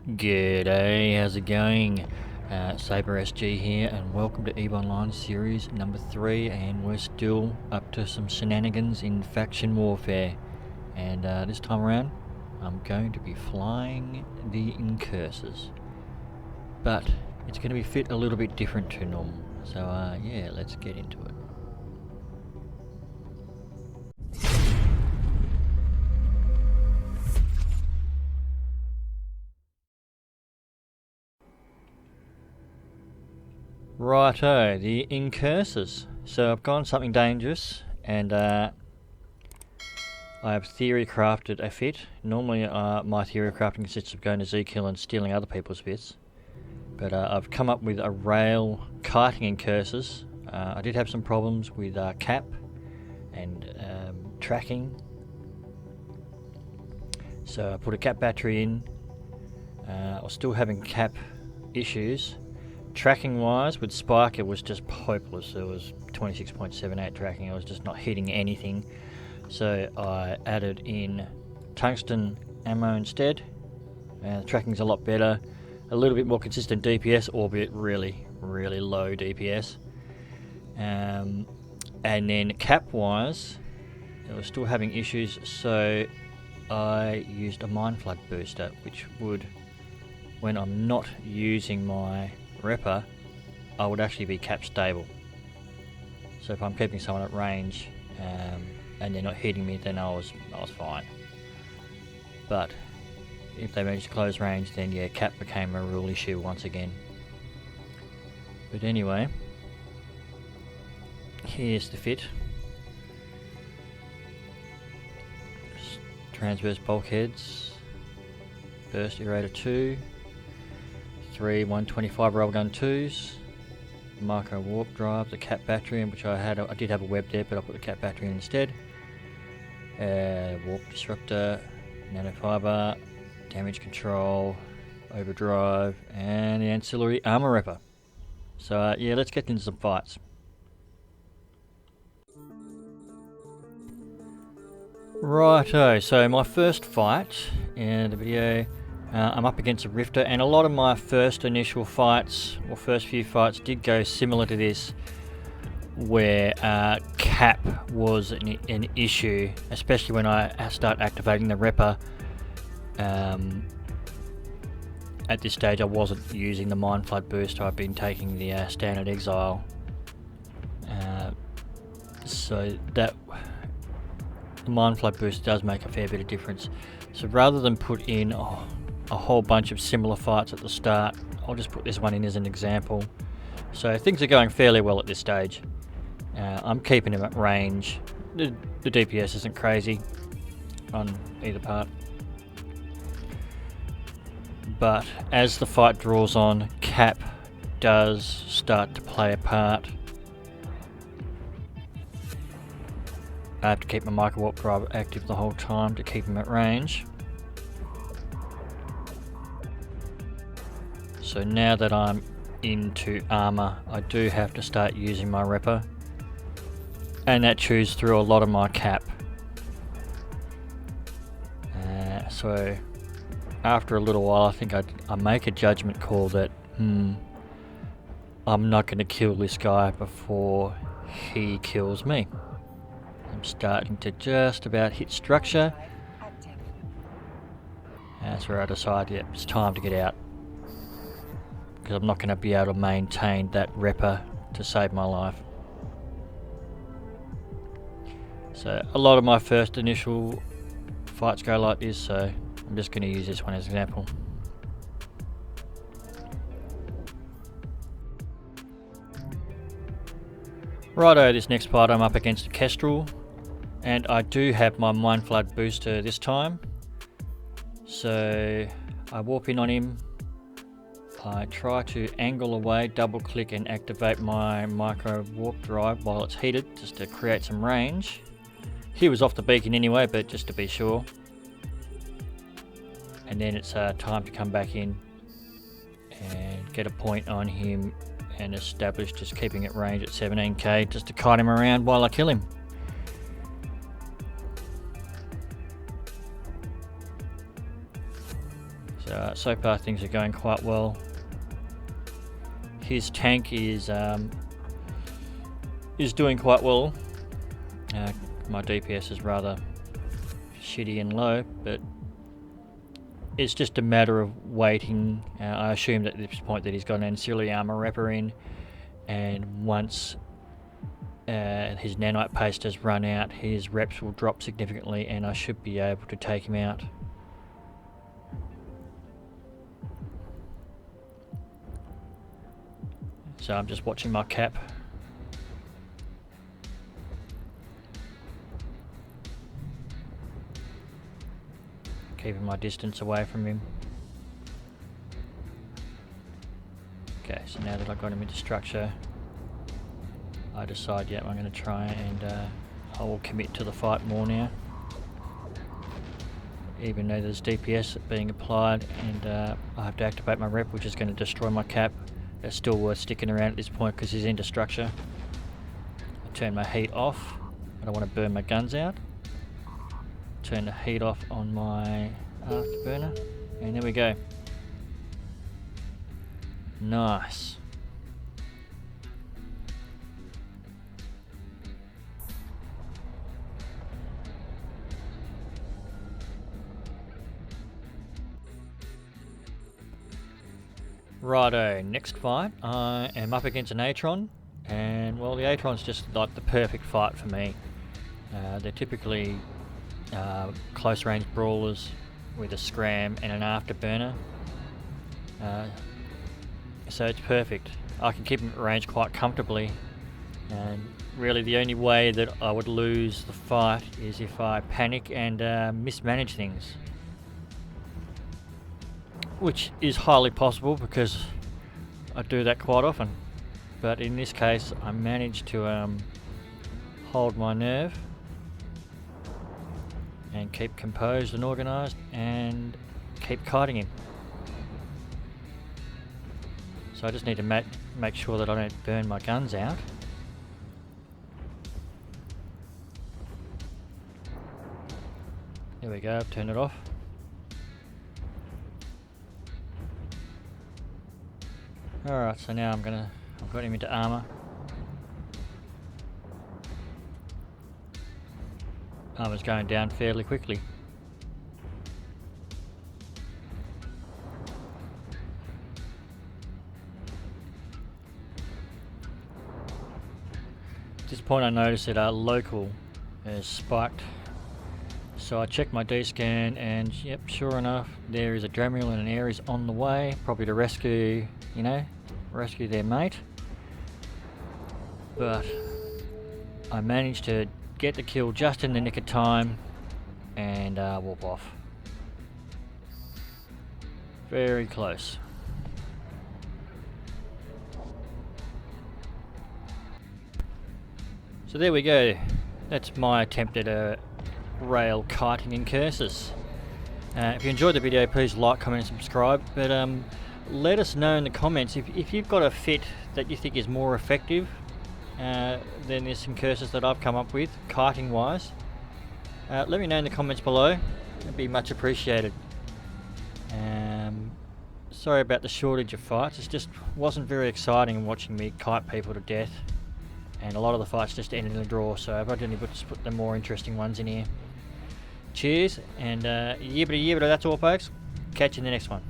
G'day, how's it going? Sabre SG here, and welcome to EVE Online Series number 3, and we're still up to some shenanigans in faction warfare. And this time around, I'm going to be flying the Incursus. But it's going to be fit a little bit different to normal. So yeah, let's get into it. Righto, the Incursus. So I've gone something dangerous, and I have theory crafted a fit. Normally my theory crafting consists of going to Z-Kill and stealing other people's fits. But I've come up with a rail kiting Incursus. I did have some problems with cap and tracking. So I put a cap battery in. I was still having cap issues. Tracking wise, with Spike, it was just hopeless. It was 26.78 tracking. I was just not hitting anything. So I added in tungsten ammo instead. The tracking's a lot better. A little bit more consistent DPS, albeit really, really low DPS. And then cap wise, I was still having issues. So I used a mind flood booster, which would, when I'm not using my Ripper, I would actually be cap stable. So if I'm keeping someone at range and they're not hitting me, then I was fine. But if they managed to close range, then yeah, cap became a real issue once again. But anyway, here's the fit. Transverse bulkheads, burst eraser 2, 3 125 railgun 2s, micro warp drive, the cap battery, in which I did have a web there, but I put the cap battery in instead. Warp disruptor, nanofiber, damage control, overdrive, and the ancillary armor ripper. So yeah, let's get into some fights. Righto, so my first fight in the video, I'm up against a Rifter, and a lot of my first initial fights, or first few fights, did go similar to this, where cap was an issue, especially when I start activating the Ripper. At this stage I wasn't using the Mind Flood boost, I've been taking the standard exile. So that the Mind Flood boost does make a fair bit of difference. So rather than put in a whole bunch of similar fights at the start, I'll just put this one in as an example. So things are going fairly well at this stage. I'm keeping him at range. The DPS isn't crazy on either part. But as the fight draws on, cap does start to play a part. I have to keep my micro warp drive active the whole time to keep him at range. So now that I'm into armor, I do have to start using my Ripper, and that chews through a lot of my cap. So after a little while, I think I make a judgment call that I'm not going to kill this guy before he kills me. I'm starting to just about hit structure. That's where I decide, yeah, it's time to get out, because I'm not going to be able to maintain that Ripper to save my life. So a lot of my first initial fights go like this, so I'm just going to use this one as an example. Righto, this next fight I'm up against a Kestrel, and I do have my Mind Flood booster this time. So I warp in on him. I try to angle away, double click and activate my micro warp drive while it's heated, just to create some range. He was off the beacon anyway, but just to be sure. And then it's time to come back in and get a point on him and establish just keeping it range at 17k, just to kite him around while I kill him. So far things are going quite well. His tank is doing quite well. My DPS is rather shitty and low, but it's just a matter of waiting. I assumed at this point that he's got an ancillary armor wrapper in, and once his nanite paste has run out, his reps will drop significantly and I should be able to take him out. So I'm just watching my cap. Keeping my distance away from him. Okay, so now that I've got him into structure, I decide, yeah, I'm going to try and I will commit to the fight more now. Even though there's DPS being applied and I have to activate my rep, which is going to destroy my cap. It's still worth sticking around at this point because he's into structure. I turn my heat off. I don't want to burn my guns out. Turn the heat off on my afterburner, and there we go. Nice. Righto, next fight, I am up against an Atron, and well, the Atron's just like the perfect fight for me. They're typically close range brawlers with a scram and an afterburner, so it's perfect. I can keep them at range quite comfortably, and really the only way that I would lose the fight is if I panic and mismanage things, which is highly possible because I do that quite often. But in this case I managed to hold my nerve and keep composed and organised and keep kiting him. So I just need to make sure that I don't burn my guns out. There we go, I've turned it off. Alright, so now I've got him into armour. Armour's going down fairly quickly. At this point I noticed that our local is spiked. So I checked my D-scan and yep, sure enough, there is a Dremel and an Ares on the way, probably to rescue, rescue their mate. But I managed to get the kill just in the nick of time and whoop off. Very close. So there we go. That's my attempt at a rail kiting Incursus. If you enjoyed the video, please like, comment and subscribe, but let us know in the comments if you've got a fit that you think is more effective than this Incursus that I've come up with, kiting wise. Let me know in the comments below, it'd be much appreciated. Sorry about the shortage of fights, it just wasn't very exciting watching me kite people to death, and a lot of the fights just ended in a draw, so I've only put the more interesting ones in here. Cheers, and yibbity yibbity, that's all folks. Catch you in the next one.